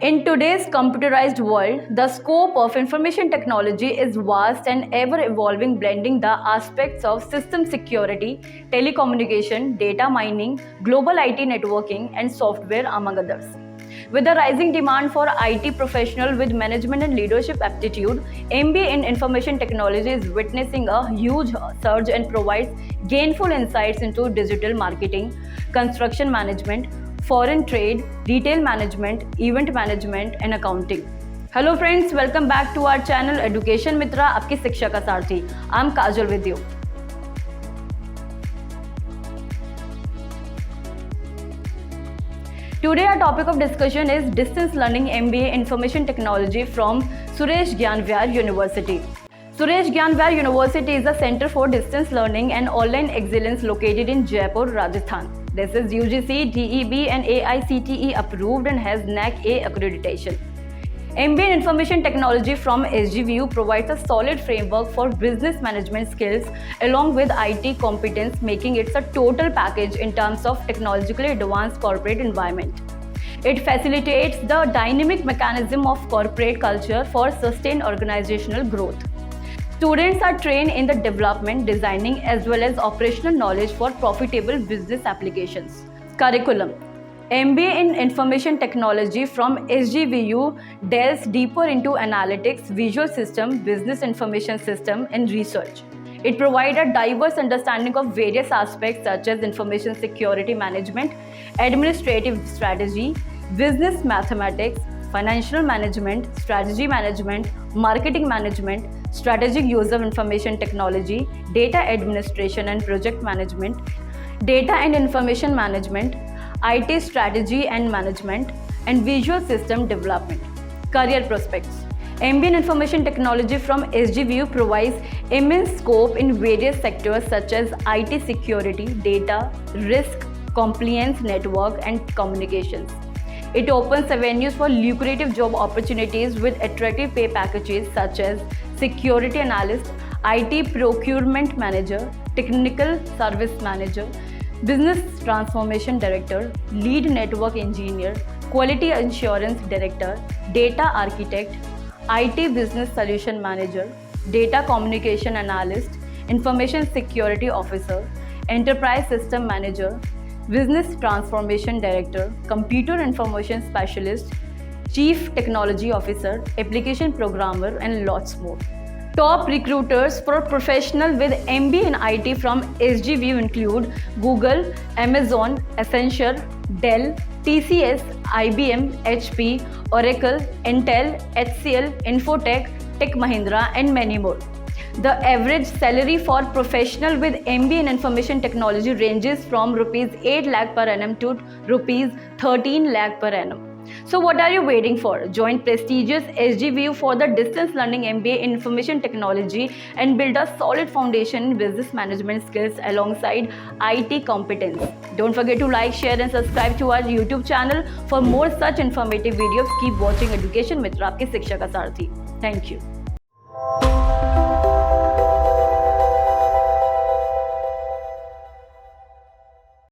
In today's computerized world, the scope of information technology is vast and ever evolving, blending the aspects of system security, telecommunication, data mining, global IT networking, and software, among others. With the rising demand for IT professionals with management and leadership aptitude, MBA in Information Technology is witnessing a huge surge and provides gainful insights into digital marketing, construction management, foreign trade, retail management, event management, and accounting. Hello friends, welcome back to our channel Education Mitra, आपकी शिक्षा का सारथी. I'm Kajal with you. Today our topic of discussion is Distance Learning MBA Information Technology from Suresh Gyanvyar University. Suresh Gyanvyar University is a center for distance learning and online excellence located in Jaipur, Rajasthan. This is UGC, DEB and AICTE approved and has NAC A accreditation. MBA in Information Technology from SGVU provides a solid framework for business management skills along with IT competence, making it a total package in terms of technologically advanced corporate environment. It facilitates the dynamic mechanism of corporate culture for sustained organizational growth. Students are trained in the development, designing as well as operational knowledge for profitable business applications. Curriculum: MBA in Information Technology from SGVU delves deeper into analytics, visual system, business information system, and research. It provides a diverse understanding of various aspects such as information security management, administrative strategy, business mathematics, financial management, strategy management, marketing management, strategic use of information technology, data administration and project management, data and information management, IT strategy and management, and visual system development. Career prospects: MBA in Information Technology from SGVU provides immense scope in various sectors such as IT security, data, risk, compliance, network, and communications. It opens avenues for lucrative job opportunities with attractive pay packages such as security analyst, IT procurement manager, technical service manager, business transformation director, lead network engineer, quality assurance director, data architect, IT business solution manager, data communication analyst, information security officer, enterprise system manager, business transformation director, computer information specialist, chief technology officer, application programmer, and lots more. Top recruiters for professionals with MBA in IT from SGVU include Google, Amazon, Accenture, Dell, TCS, IBM, HP, Oracle, Intel, HCL, Infotech, Tech Mahindra, and many more. The average salary for professional with MBA in Information Technology ranges from rupees 8 lakh per annum to rupees 13 lakh per annum. So what are you waiting for? Join prestigious SGVU for the distance learning MBA in Information Technology and build a solid foundation in business management skills alongside IT competence. Don't forget to like, share and subscribe to our YouTube channel for more such informative videos. Keep watching Education Mitra, आपकी शिक्षा का सारथी. Thank you.